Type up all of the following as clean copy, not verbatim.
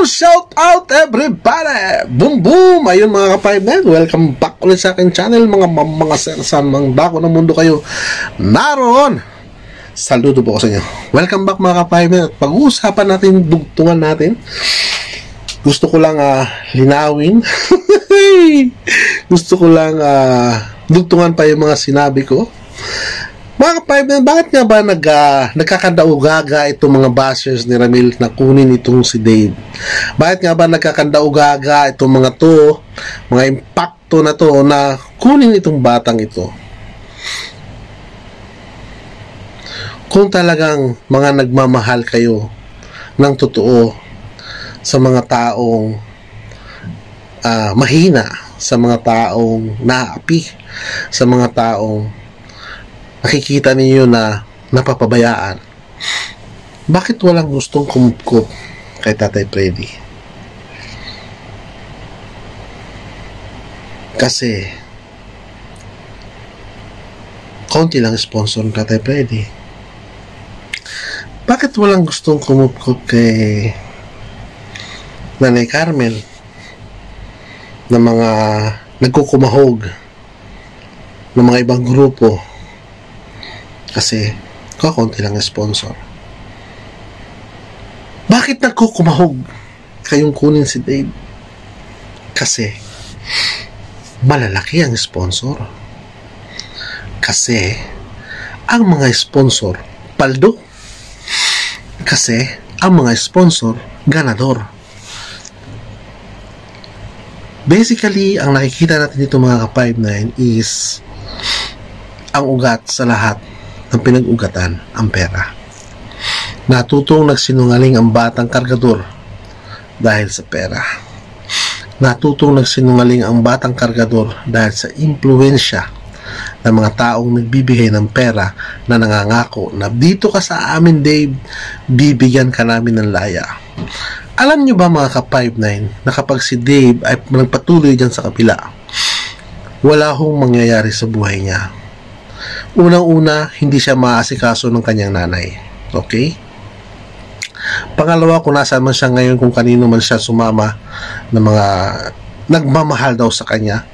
Yun! Shout out everybody! Boom boom! Ayun mga ka-5-9, welcome back ulit sa akin channel, mga sersan, mga dako ng mundo kayo naroon. Saludo po ko sa inyo. Welcome back mga ka-5-9. At pag-uusapan natin, dugtungan natin. Gusto ko lang linawin. Gusto ko lang dugtungan pa yung mga sinabi ko. Mga ka-5-9, bakit nga ba nagkakandaugaga itong mga bashers ni Ramil na kunin itong si Dave? Bakit nga ba nagkakandaugaga itong mga impacto na to na kunin itong batang ito? Kung talagang mga nagmamahal kayo ng totoo sa mga taong mahina, sa mga taong naapi, sa mga taong nakikita ninyo na napapabayaan, bakit walang gustong kumupkup kay Tatay Freddy? Kasi konti lang sponsor ng Tatay Freddy. Bakit walang gustong kumupkup kay Nanay Carmel na mga nagkukumahog ng mga ibang grupo? Kasi kakunti lang ang sponsor. Bakit nagkukumahog kayong kunin si Dave? Kasi malalaki ang sponsor. Kasi ang mga sponsor paldo. Kasi ang mga sponsor ganador. Basically, ang nakikita natin dito mga ka-5-9 is ang ugat sa lahat ng pinag-ugatan, ang pera. Natutong nagsinungaling ang batang kargador dahil sa pera. Natutong nagsinungaling ang batang kargador dahil sa impluwensya ng mga taong nagbibigay ng pera na nangangako na dito ka sa amin Dave, bibigyan ka namin ng laya. Alam nyo ba mga ka-5-9 na kapag si Dave ay nagpatuloy dyan sa kapila, wala hong mangyayari sa buhay niya. Unang-una, hindi siya maasikaso ng kanyang nanay. Okay? Pangalawa, kung nasaan man siya ngayon, kung kanino man siya sumama ng mga nagmamahal daw sa kanya,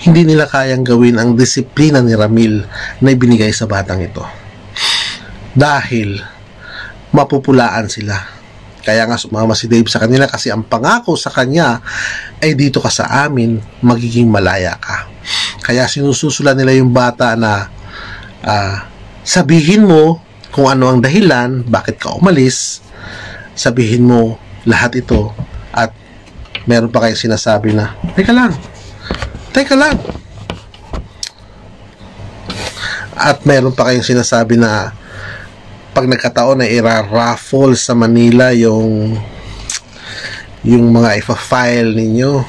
hindi nila kayang gawin ang disiplina ni Ramil na ibinigay sa batang ito. Dahil mapupulaan sila. Kaya nga sumama si Dave sa kanila kasi ang pangako sa kanya ay dito ka sa amin, magiging malaya ka. Kaya sinususulan nila yung bata na sabihin mo kung ano ang dahilan bakit ka umalis, sabihin mo lahat ito, at meron pa kayong sinasabi na teka lang, at meron pa kayong sinasabi na pag nagkataon na ira-raffle sa Manila yung mga ipa-file ninyo.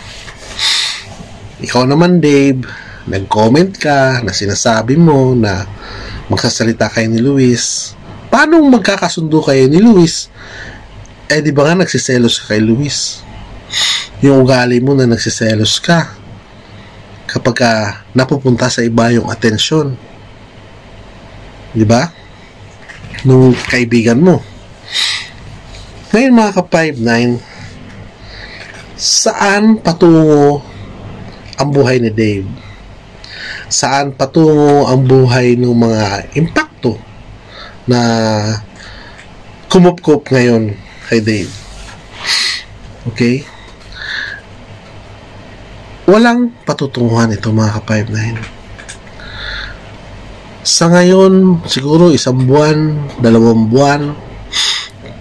Ikaw naman Dave, nag-comment ka na sinasabi mo na magsasalita kayo ni Luis. Paano magkakasundo kayo ni Luis? Di ba nga nagsiselos ka kay Luis? Yung ugali mo na nagsiselos ka kapag napupunta sa iba yung atensyon. Di ba? Nung kaibigan mo. Ngayon mga ka-5-9, saan patungo ang buhay ni Dave? Saan patungo ang buhay ng mga impacto na kumupkup ngayon kay Dave? Okay? Walang patutunguhan ito mga ka-5-9. Sa ngayon, siguro 1 buwan, 2 buwan,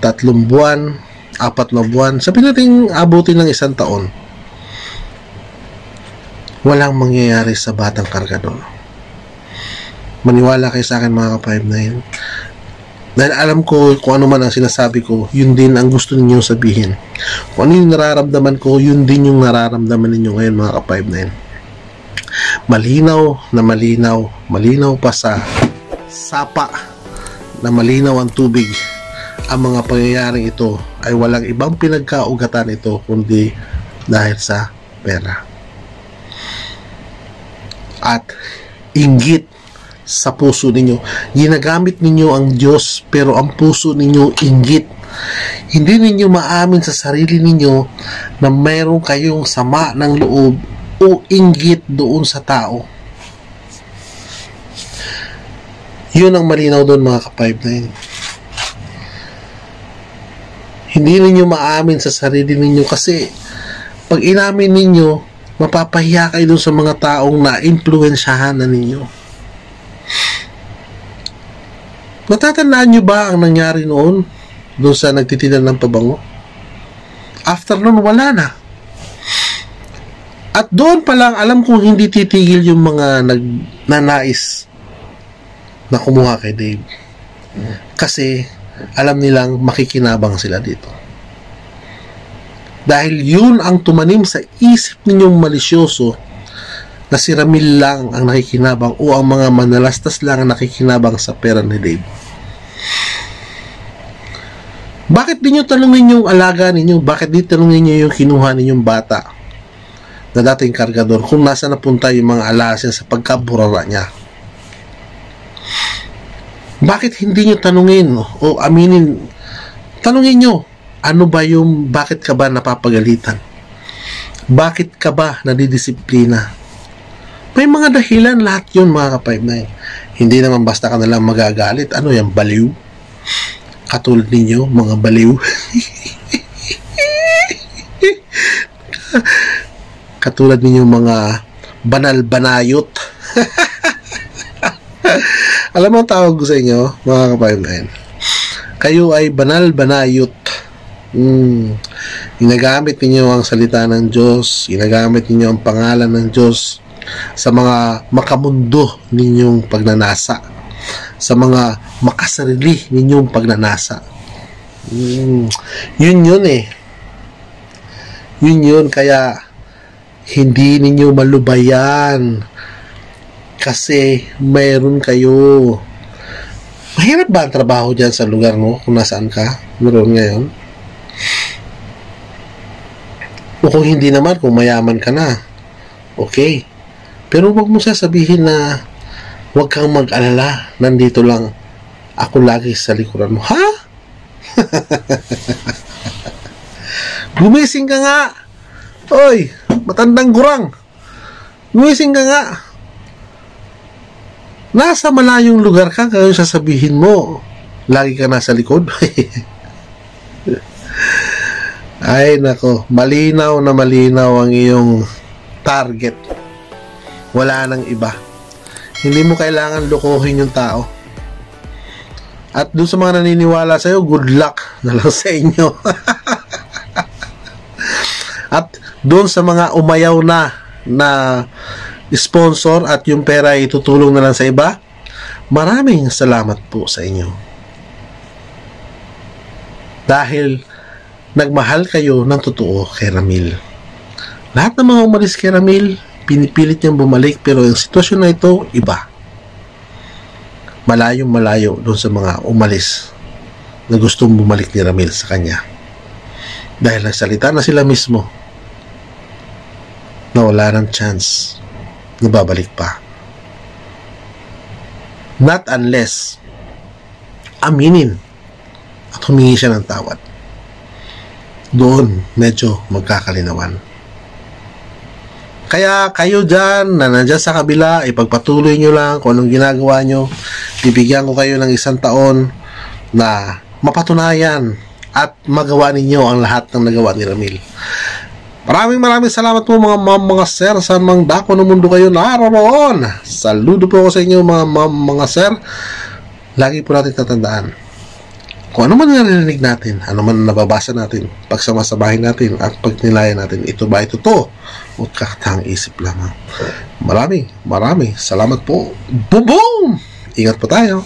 3 buwan, 4 na buwan, sabihin natin abutin ng 1 taon, walang mangyayari sa batang kargador. Maniwala kayo sa akin mga ka-5-9. Dahil alam ko kung ano man ang sinasabi ko, yun din ang gusto ninyong sabihin. Kung ano yung nararamdaman ko, yun din yung nararamdaman ninyo ngayon mga ka-5-9. Malinaw pa sa sapa na malinaw ang tubig. Ang mga pangyayaring ito ay walang ibang pinagkaugatan ito kundi dahil sa pera at inggit sa puso ninyo. Ginagamit ninyo ang Diyos pero ang puso ninyo inggit. Hindi ninyo maamin sa sarili ninyo na mayroon kayong sama ng loob o inggit doon sa tao. Yun ang malinaw doon, mga ka-5-9. Hindi ninyo maamin sa sarili ninyo kasi pag inamin ninyo, mapapahiya kayo doon sa mga taong na-influensyahan na ninyo. Natatandaan nyo ba ang nangyari noon doon sa nagtitinda ng pabango? After noon, wala na. At doon pa lang, alam kong hindi titigil yung mga nagnanais na kumuha kay Dave. Kasi alam nilang makikinabang sila dito. Dahil yun ang tumanim sa isip ninyong malisyoso na si Ramil lang ang nakikinabang o ang mga manalastas lang ang nakikinabang sa pera ni Dave. Bakit di nyo tanungin yung alaga ninyo? Bakit di tanungin nyo yung kinuha ninyong bata na dating kargador kung nasa napunta yung mga alasin sa pagkaburara niya? Bakit hindi nyo tanungin o aminin? Tanungin nyo, ano ba yung, bakit ka ba napapagalitan? Bakit ka ba nadidisiplina? May mga dahilan, lahat yun, mga ka-5-9. Hindi naman basta ka nalang magagalit. Ano yan, baliw? Katulad ninyo, mga baliw. Katulad ninyo, mga banal-banayot. Alam mo ang tawag ko sa inyo, mga ka-5-9? Kayo ay banal-banayot. Ginagamit ninyo ang salita ng Diyos, ginagamit ninyo ang pangalan ng Diyos sa mga makamundo ninyong pagnanasa, sa mga makasarili ninyong pagnanasa. Yun eh. Yun, kaya hindi ninyo malubayan kasi mayroon kayo. Mahirap ba ang trabaho dyan sa lugar mo kung nasaan ka? Meron ngayon. O kung hindi naman, kung mayaman ka na, okay. Pero wag mo sasabihin na wag kang mag-alala, nandito lang ako lagi sa likuran mo. Ha? Gumising ka nga. Oy, matandang gurang. Gumising ka nga. Nasa malayong lugar ka, kaya sasabihin mo lagi ka nasa likod. Ay nako, malinaw na malinaw ang iyong target. Wala nang iba. Hindi mo kailangan lokohin yung tao. At doon sa mga naniniwala sa'yo, good luck na lang sa inyo. At doon sa mga umayaw na sponsor at yung pera ay tutulong na lang sa iba, maraming salamat po sa inyo. Dahil nagmahal kayo ng totoo kay Ramil. Lahat ng mga umalis kay Ramil, pinipilit niyang bumalik, pero yung sitwasyon na ito, iba. Malayong malayo doon sa mga umalis na gustong bumalik ni Ramil sa kanya. Dahil nagsalita na sila mismo na wala ng chance na babalik pa. Not unless aminin at humingi siya ng tawad. Doon medyo magkakalinawan. Kaya kayo dyan na nandyan sa kabila, ipagpatuloy nyo lang kung anong ginagawa nyo. Bibigyan ko kayo ng 1 taon na mapatunayan at magawa ninyo ang lahat ng nagawa ni Ramil. Maraming salamat po mga sir. Saan mang dako ng mundo kayo naroon. Saludo po ako sa inyo mga sir. Lagi po natin tatandaan, kung ano man narinig natin, ano man nababasa natin, pagsamasabahin natin at pagnilayan natin, ito ba ito to o kakatang isip lamang. Maraming salamat po. Boom! Ingat po tayo.